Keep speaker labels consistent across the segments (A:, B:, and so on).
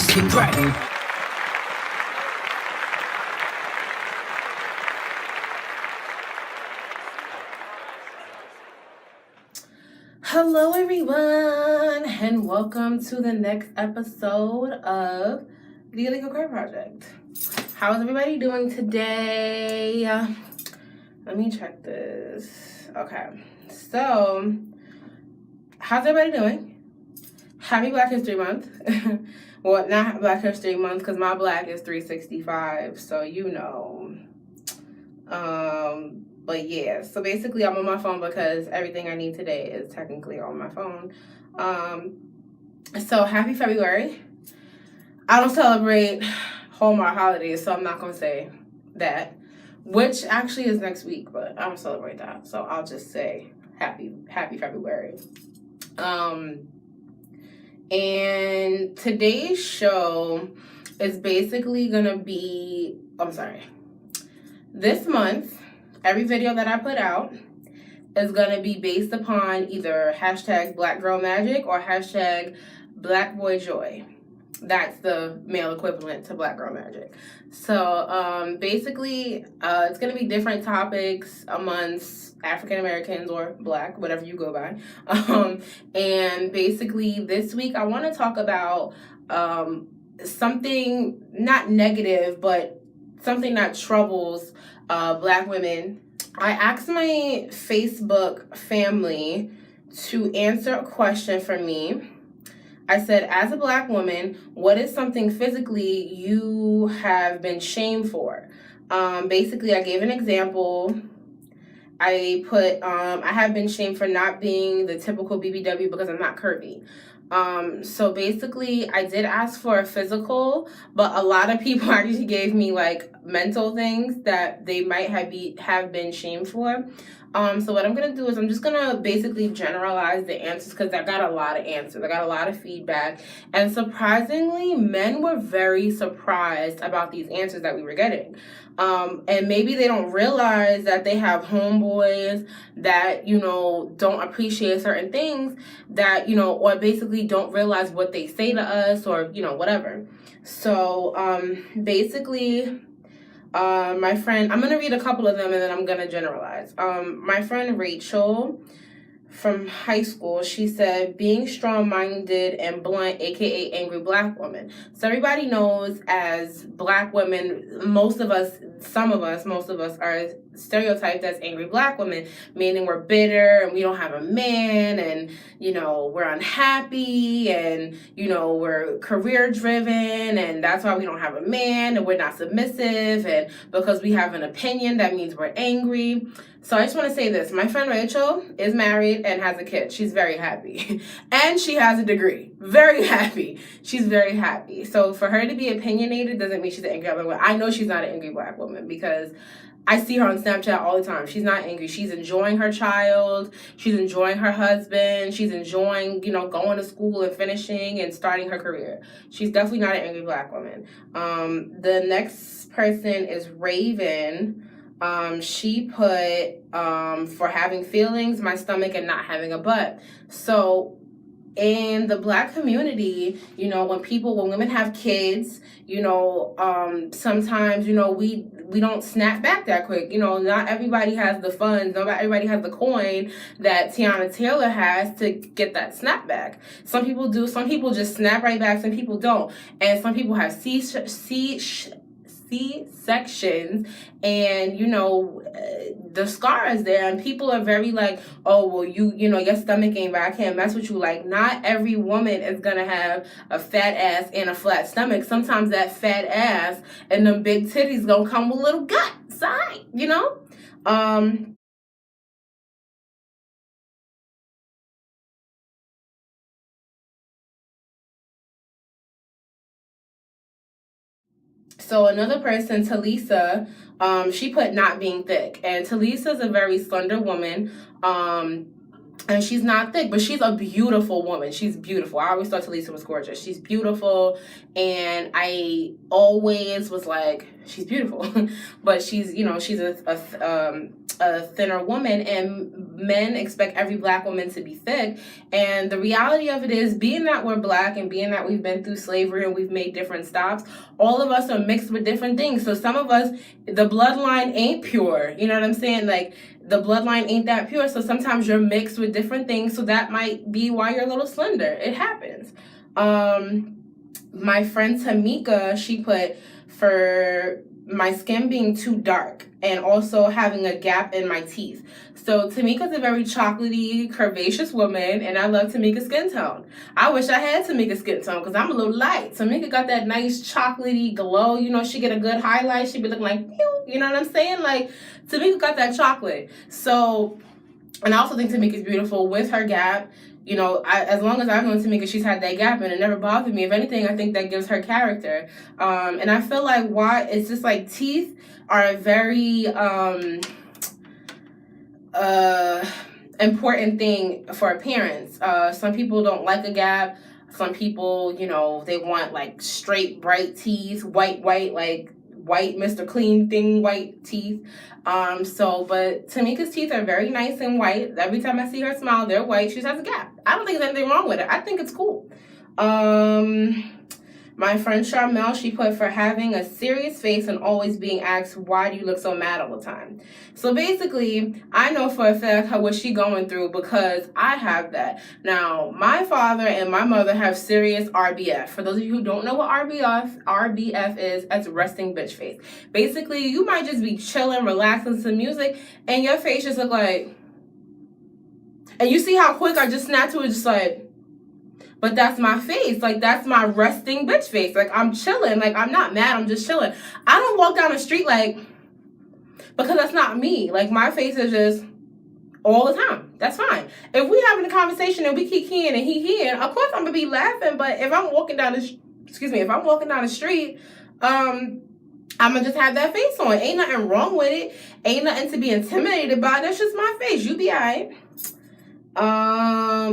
A: Xoxo Cray.
B: Hello everyone, and welcome to the next episode of the Alika Cray Project. How is everybody doing today? Let me check this. Okay, so how's everybody doing? Happy Black History Month. Well, not Black History Month because my black is 365, so you know. But yeah, so basically I'm on my phone because everything I need today is technically on my phone. So happy February. I don't celebrate Hallmark holidays, so I'm not gonna say that, which actually is next week, but I don't celebrate that, so I'll just say happy February. And today's show is basically gonna be, this month, every video that I put out is going to be based upon either hashtag Black Girl Magic or hashtag Black Boy Joy. That's the male equivalent to Black Girl Magic. So basically, it's going to be different topics amongst African Americans or Black, whatever you go by. And basically, this week I want to talk about something not negative, but something that troubles Black women. I asked my Facebook family to answer a question for me. I said, as a Black woman, what is something physically you have been shamed for? Basically, I gave an example. I put, I have been shamed for not being the typical BBW because I'm not curvy. So basically I did ask for a physical, but a lot of people actually gave me like mental things that they might have been shamed for. So what I'm going to do is I'm just going to basically generalize the answers because I got a lot of answers. I got a lot of feedback. And surprisingly, men were very surprised about these answers that we were getting. And maybe they don't realize that they have homeboys that, you know, don't appreciate certain things that, you know, or basically don't realize what they say to us or, you know, whatever. So basically, my friend, I'm going to read a couple of them and then I'm going to generalize. My friend Rachel from high school, she said, being strong-minded and blunt, aka angry Black woman. So everybody knows as Black women, most of us are stereotyped as angry Black women, meaning we're bitter and we don't have a man and, you know, we're unhappy and, you know, we're career driven and that's why we don't have a man and we're not submissive, and because we have an opinion, that means we're angry. So I just want to say this. My friend Rachel is married and has a kid. She's very happy. And she has a degree. Very happy. She's very happy. So for her to be opinionated doesn't mean she's an angry Black woman. I know she's not an angry Black woman because I see her on Snapchat all the time. She's not angry. She's enjoying her child. She's enjoying her husband. She's enjoying, you know, going to school and finishing and starting her career. She's definitely not an angry Black woman. The next person is Raven. She put, for having feelings, my stomach, and not having a butt. So in the Black community, you know, when women have kids, you know, sometimes, you know, we don't snap back that quick. You know, not everybody has the funds, not everybody has the coin that Tiana Taylor has to get that snap back. Some people do, some people just snap right back, some people don't. And some people have C-sections and, you know, the scar is there and people are very like, oh, well, you know, your stomach ain't right, I can't mess with you. Like, not every woman is gonna have a fat ass and a flat stomach. Sometimes that fat ass and them big titties gonna come with little guts, right? You know? So another person, Talisa, she put not being thick. And Talisa's a very slender woman. And she's not thick, but she's a beautiful woman. She's beautiful. I always thought Talisa was gorgeous. She's beautiful. And I always was like, she's beautiful. But she's, you know, she's a thinner woman, and men expect every black woman to be thick. And the reality of it is, being that we're black and being that we've been through slavery and we've made different stops, all of us are mixed with different things. So some of us, the bloodline ain't pure. You know what I'm saying? Like, the bloodline ain't that pure. So sometimes you're mixed with different things. So that might be why you're a little slender. It happens. My friend Tamika, she put, for my skin being too dark and also having a gap in my teeth. So Tamika's a very chocolatey, curvaceous woman, and I love Tamika's skin tone. I wish I had Tamika's skin tone because I'm a little light. Tamika got that nice chocolatey glow. You know, she get a good highlight. She be looking like, pew, you know what I'm saying? Like, Tamika got that chocolate. So, and I also think Tamika's beautiful with her gap. You know, as long as I've known Tamika, she's had that gap and it never bothered me. If anything, I think that gives her character. And I feel like why it's just like teeth are a very important thing for appearance. Some people don't like a gap. Some people, you know, they want like straight, bright teeth, white, like white Mr. Clean Thing white teeth. But Tamika's teeth are very nice and white. Every time I see her smile, they're white. She just has a gap. I don't think there's anything wrong with it. I think it's cool. My friend Charmel, she put, for having a serious face and always being asked, why do you look so mad all the time? So basically, I know for a fact what she's going through because I have that. Now, my father and my mother have serious RBF. For those of you who don't know what RBF is, that's resting bitch face. Basically, you might just be chilling, relaxing to music, and your face just look like, and you see how quick I just snapped to it, just like, but that's my face. Like, that's my resting bitch face. Like, I'm chilling. Like, I'm not mad. I'm just chilling. I don't walk down the street like, because that's not me. Like, my face is just all the time. That's fine. If we having a conversation and we keep keying and he keying, of course I'm going to be laughing. But if I'm walking down the street, I'm going to just have that face on. Ain't nothing wrong with it. Ain't nothing to be intimidated by. That's just my face. You be all right.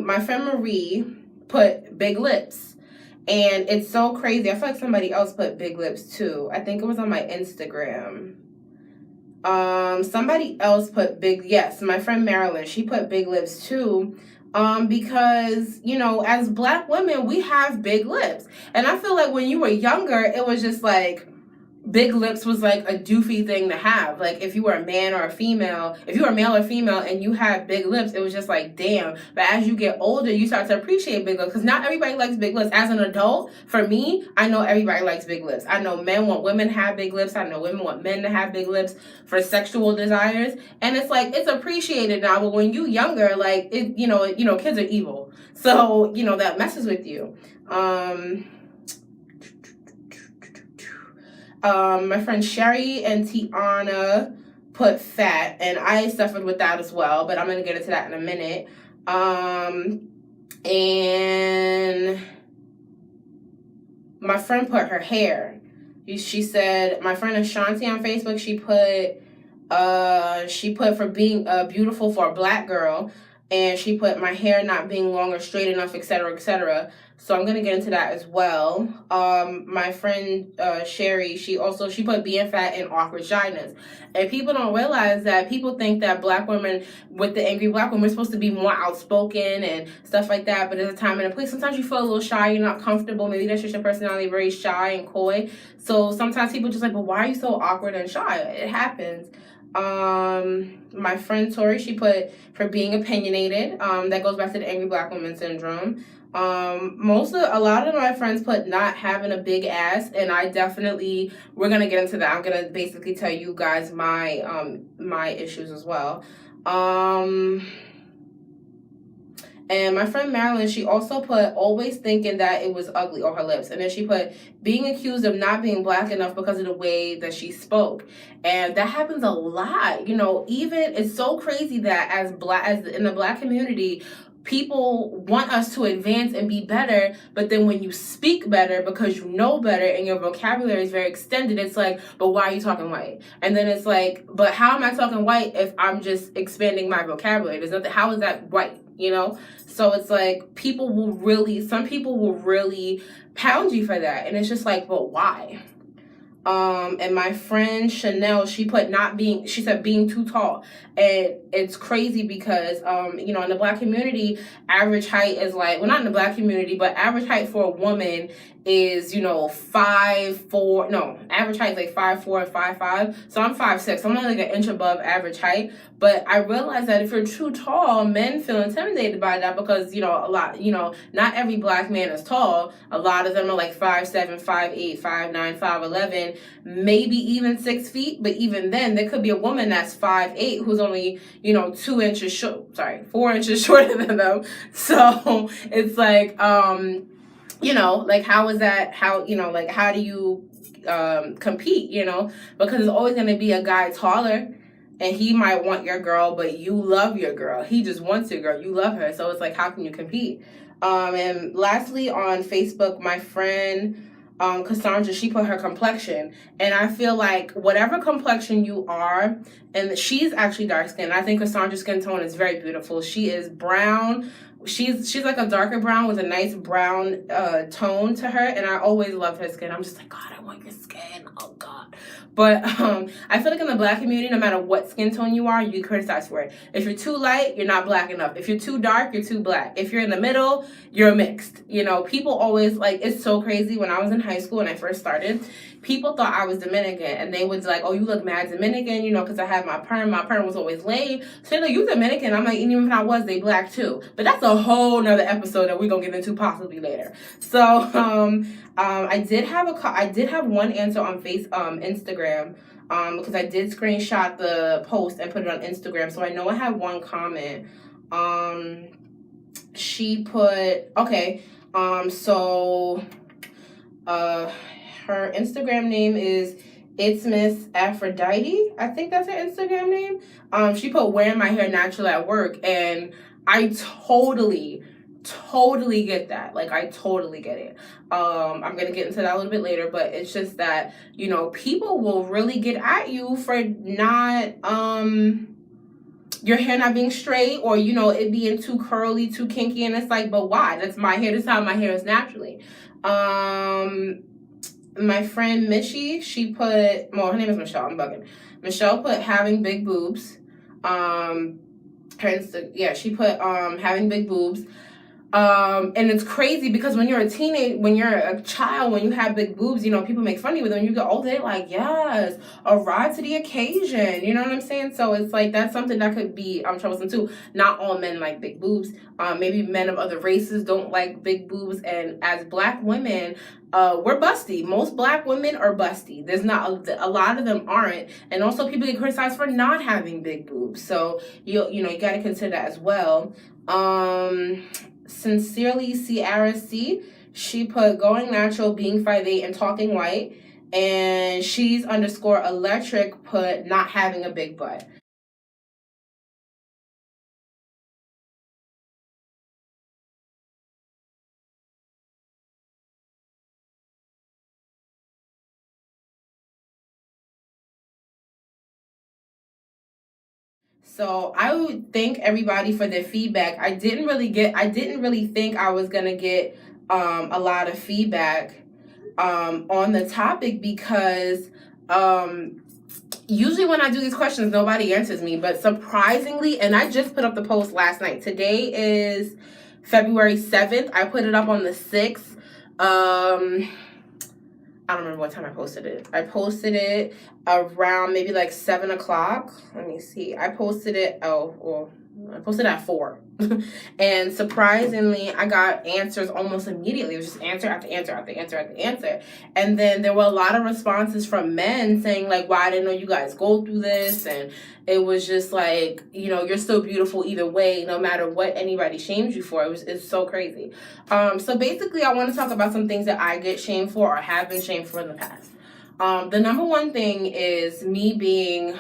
B: My friend Marie put big lips, and it's so crazy. I feel like somebody else put big lips too. I think it was on my Instagram. Somebody else put yes, my friend Marilyn, she put big lips too. Because, you know, as black women, we have big lips. And I feel like when you were younger, it was just like, big lips was like a doofy thing to have. Like, if you were a man or a female, if you were male or female and you had big lips, it was just like, damn. But as you get older, you start to appreciate big lips, because not everybody likes big lips. As an adult, for me, I know everybody likes big lips. I know men want women to have big lips. I know women want men to have big lips for sexual desires. And it's like, it's appreciated now. But when you younger, like, it, you know, kids are evil. So, you know, that messes with you. My friend Sherry and Tiana put fat, and I suffered with that as well, but I'm going to get into that in a minute. And my friend put her hair. She said, my friend Ashanti on Facebook, she put for being beautiful for a black girl, and she put my hair not being long or straight enough, etc., etc. So I'm going to get into that as well. My friend Sherry, she put being fat and awkward shyness. And people don't realize that. People think that black women, with the angry black women, we're supposed to be more outspoken and stuff like that. But there's a time and a place. Sometimes you feel a little shy, you're not comfortable. Maybe that's just your personality, very shy and coy. So sometimes people just like, but why are you so awkward and shy? It happens. My friend Tori, she put for being opinionated. That goes back to the angry black woman syndrome. A lot of my friends put not having a big ass, and I definitely, we're gonna get into that. I'm gonna basically tell you guys my my issues as well. And my friend Marilyn, she also put always thinking that it was ugly, or her lips. And then she put being accused of not being black enough because of the way that she spoke. And that happens a lot. You know, even it's so crazy that as in the black community, people want us to advance and be better, but then when you speak better because you know better and your vocabulary is very extended, it's like, but why are you talking white? And then it's like, but how am I talking white if I'm just expanding my vocabulary? There's nothing, how is that white? You know? So it's like, some people will really pound you for that. And it's just like, but why? And my friend Chanel, she said being too tall. And it's crazy because, in the black community, average height is like, well, not in the black community, but average height for a woman is, 5'4". No, average height is like 5'4", 5'5". So I'm 5'6". I'm only like an inch above average height. But I realized that if you're too tall, men feel intimidated by that because, not every black man is tall. A lot of them are like 5'7", 5'8", 5'9", 5'11", maybe even 6 feet. But even then, there could be a woman that's 5'8" who's only, 4 inches shorter than them. So it's like, like how is that, how do you compete, because there's always going to be a guy taller and he might want your girl, but you love your girl. He just wants your girl. You love her. So it's like, how can you compete? And lastly, on Facebook, my friend Cassandra, she put her complexion. And I feel like whatever complexion you are, and she's actually dark skinned. I think Cassandra's skin tone is very beautiful. She is brown. She's like a darker brown with a nice brown tone to her, and I always love her skin. I'm just like, God, I want your skin. Oh God. But I feel like in the black community, no matter what skin tone you are, you get criticized for it. If you're too light, you're not black enough. If you're too dark, you're too black. If you're in the middle, you're mixed. People always it's so crazy. When I was in high school and I first started, people thought I was Dominican, and they was like, oh, you look mad Dominican, because I had my perm. My perm was always laid. So they're like, you Dominican. I'm like, and even if I was, they black too. But that's a whole nother episode that we're gonna get into possibly later. So I did have one answer on Instagram, because I did screenshot the post and put it on Instagram. So I know I had one comment. She put, okay, her Instagram name is It's Miss Aphrodite. I think that's her Instagram name. She put wearing my hair natural at work, and I totally get that. Like, I totally get it. I'm gonna get into that a little bit later, but it's just that, people will really get at you for not your hair not being straight, or it being too curly, too kinky, and it's like, but why? That's my hair. This is how my hair is naturally. My friend Mishi, she put, well, her name is Michelle, I'm bugging. Michelle put having big boobs. She put having big boobs. And it's crazy because when you're a child, when you have big boobs, people make fun of you. But when you get older, they're like, yes, a rise to the occasion. You know what I'm saying? So it's like, that's something that could be troublesome too. Not all men like big boobs. Maybe men of other races don't like big boobs. And as black women, we're busty. Most black women are busty. There's not a lot of them aren't. And also people get criticized for not having big boobs. So you got to consider that as well. Sincerely Ciara C, she put going natural, being 5'8", and talking white. And she's _electric put not having a big butt. So I would thank everybody for their feedback. I didn't really think I was gonna get a lot of feedback on the topic because usually when I do these questions, nobody answers me. But surprisingly, and I just put up the post last night. Today is February 7th. I put it up on the 6th. I don't remember what time I posted it. I posted it around maybe like 7 o'clock. Let me see. I posted it at 4. And surprisingly, I got answers almost immediately. It was just answer after answer after answer after answer. And then there were a lot of responses from men saying like, "Why, I didn't know you guys go through this." And it was just like, you're still beautiful either way, no matter what anybody shames you for. It's so crazy. So basically, I want to talk about some things that I get shamed for or have been shamed for in the past. The number one thing is me being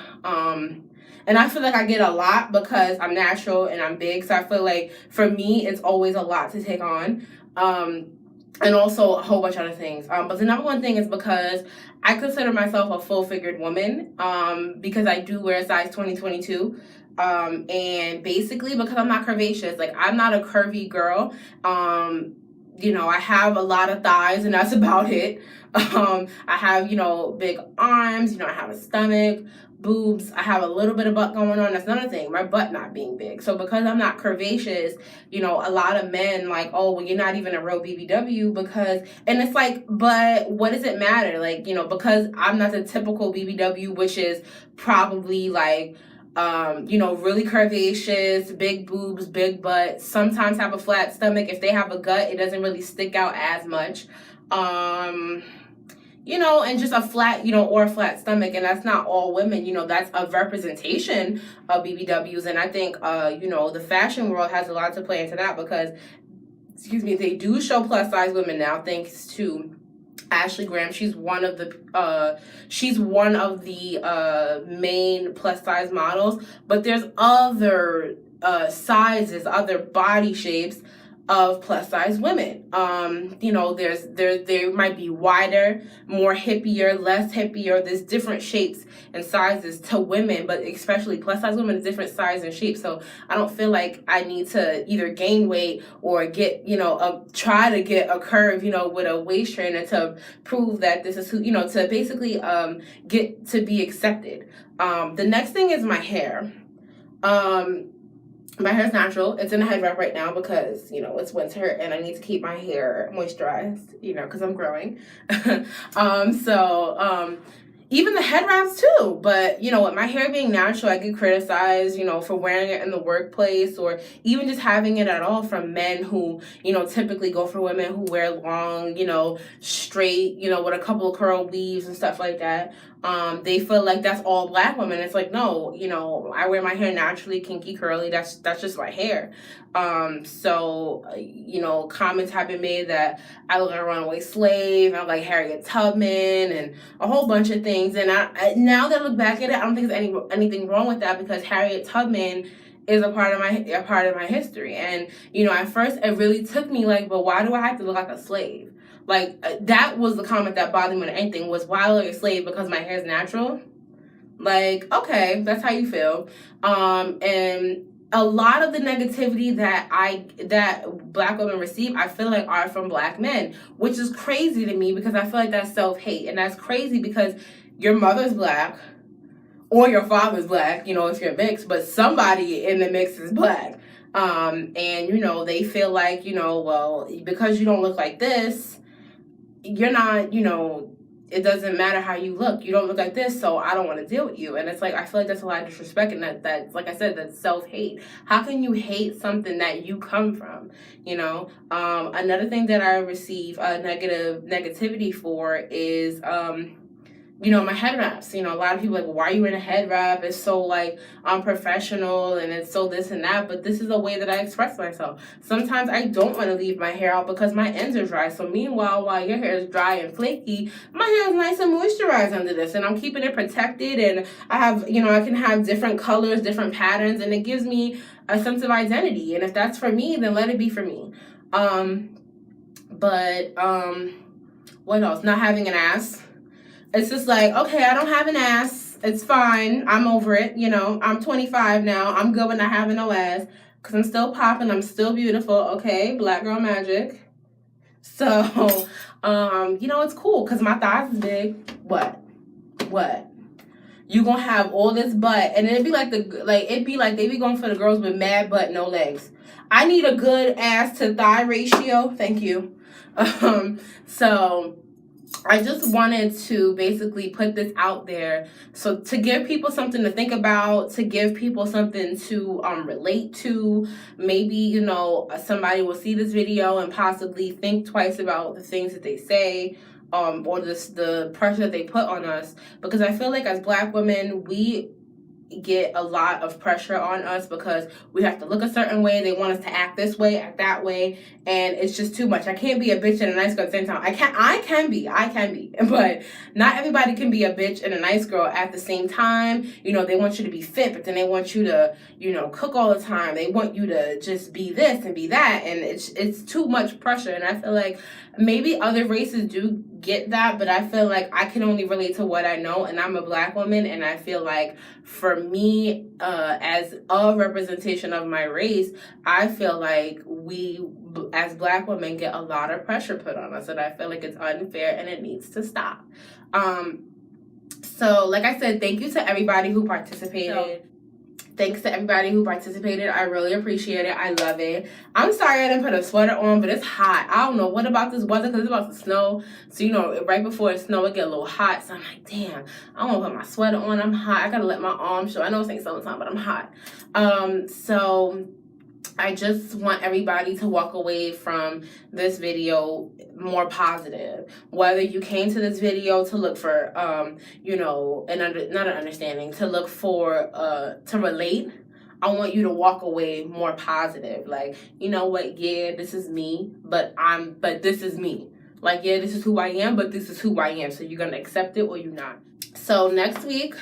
B: and I feel like I get a lot because I'm natural and I'm big. So I feel like for me, it's always a lot to take on. And also a whole bunch of other things. But the number one thing is because I consider myself a full-figured woman because I do wear a size 2022. And basically because I'm not curvaceous. Like, I'm not a curvy girl. I have a lot of thighs, and that's about it. I have, big arms, I have a stomach, boobs, I have a little bit of butt going on. That's another thing, my butt not being big. So because I'm not curvaceous, a lot of men like, oh, well, you're not even a real BBW because, and it's like, but what does it matter? Like, because I'm not the typical BBW, which is probably like, really curvaceous, big boobs, big butt, sometimes have a flat stomach. If they have a gut, it doesn't really stick out as much. And just a flat, or a flat stomach. And that's not all women, that's a representation of BBWs. And I think, the fashion world has a lot to play into that because, they do show plus size women now, thanks to Ashley Graham. She's one of the main plus size models, but there's other sizes, other body shapes of plus size women. There might be wider, more hippier, less hippier. There's different shapes and sizes to women, but especially plus size women is different size and shape. So I don't feel like I need to either gain weight or get, try to get a curve, with a waist trainer to prove that this is who, to basically get to be accepted. The next thing is my hair. My hair's natural. It's in a head wrap right now because, it's winter and I need to keep my hair moisturized, because I'm growing. Even the head wraps too. But, with my hair being natural, I get criticized, for wearing it in the workplace or even just having it at all from men who, typically go for women who wear long, straight, with a couple of curl weaves and stuff like that. They feel like that's all black women. It's like, no, I wear my hair naturally, kinky, curly. That's just my hair. Comments have been made that I look like a runaway slave. I'm like Harriet Tubman and a whole bunch of things. And I now that I look back at it, I don't think there's anything wrong with that because Harriet Tubman is a part of my history. And, at first it really took me like, but why do I have to look like a slave? Like, that was the comment that bothered me more than anything was, why look like a slave because my hair is natural? Like, okay, that's how you feel. And a lot of the negativity that black women receive, I feel like are from black men, which is crazy to me because I feel like that's self-hate. And that's crazy because your mother's black or your father's black, if you're mixed, but somebody in the mix is black. And, they feel like, well, because you don't look like this, you're not, it doesn't matter how you look. You don't look like this, so I don't want to deal with you. And it's like, I feel like that's a lot of disrespect, and that's like I said, that's self-hate. How can you hate something that you come from, Another thing that I receive negativity for is, my head wraps. A lot of people are like, well, why are you in a head wrap? It's so like unprofessional and it's so this and that. But this is a way that I express myself. Sometimes I don't want to leave my hair out because my ends are dry. So meanwhile, while your hair is dry and flaky, my hair is nice and moisturized under this. And I'm keeping it protected. And I have, I can have different colors, different patterns. And it gives me a sense of identity. And if that's for me, then let it be for me. What else? Not having an ass. It's just like, okay, I don't have an ass. It's fine. I'm over it. I'm 25 now. I'm good with not having no ass because I'm still popping. I'm still beautiful. Okay, black girl magic. So, it's cool because my thighs is big. What? You gonna have all this butt, and it'd be like they be going for the girls with mad butt, no legs. I need a good ass to thigh ratio. Thank you. So I just wanted to basically put this out there. So to give people something to think about, to give people something to relate to. Maybe, somebody will see this video and possibly think twice about the things that they say, or the pressure that they put on us. Because I feel like as black women, we get a lot of pressure on us because we have to look a certain way. They want us to act this way, act that way, and it's just too much. I can't be a bitch and a nice girl at the same time. I can be, but not everybody can be a bitch and a nice girl at the same time. They want you to be fit, but then they want you to, cook all the time. They want you to just be this and be that, and it's too much pressure. And I feel like maybe other races do get that, but I feel like I can only relate to what I know, and I'm a black woman, and I feel like for me, as a representation of my race, I feel like we as Black women, get a lot of pressure put on us, and I feel like it's unfair and it needs to stop. So like I said, thank you to everybody who participated. Thanks to everybody who participated. I really appreciate it. I love it. I'm sorry I didn't put a sweater on, but it's hot. I don't know what about this weather, because it's about to snow. So, you know, right before it snow, it get a little hot. So I'm like, damn, I don't want to put my sweater on. I'm hot. I got to let my arms show. I know it's ain't summertime, but I'm hot. So I just want everybody to walk away from this video more positive. Whether you came to this video to look for, you know, not an understanding, to look for, to relate, I want you to walk away more positive. Like, you know what? Yeah, this is me, but this is me. Like, yeah, this is who I am, but this is who I am. So you're going to accept it or you're not. So next week,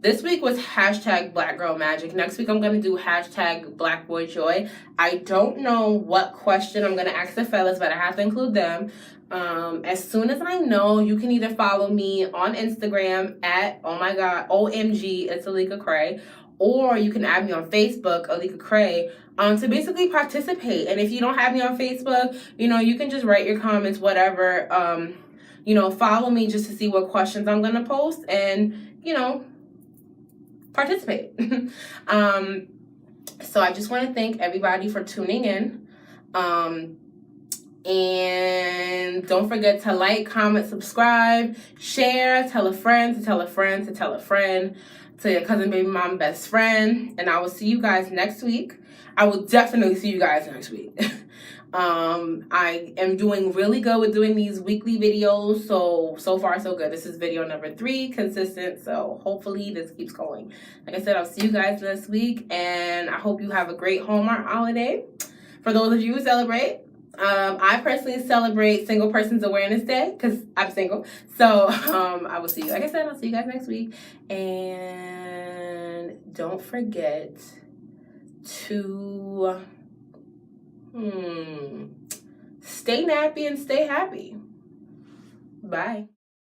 B: this week was hashtag Black Girl Magic. Next week, I'm going to do hashtag Black Boy Joy. I don't know what question I'm going to ask the fellas, but I have to include them. As soon as I know, you can either follow me on Instagram at, oh my God, OMG, it's Alika Cray. Or you can add me on Facebook, Alika Cray, to basically participate. And if you don't have me on Facebook, you know, you can just write your comments, whatever. You know, follow me just to see what questions I'm going to post. And, you know, participate. So I just want to thank everybody for tuning in. And don't forget to like, comment, subscribe, share, tell a friend, to tell a friend, to tell a friend, to your cousin, baby mom, best friend. And I will see you guys next week. I will definitely see you guys next week. I am doing really good with doing these weekly videos. So far, so good. This is video number 3, consistent. So hopefully this keeps going. Like I said, I'll see you guys next week. And I hope you have a great Hallmark holiday. For those of you who celebrate, I personally celebrate Single Persons Awareness Day because I'm single. So I will see you. Like I said, I'll see you guys next week. And don't forget to stay nappy and stay happy. Bye.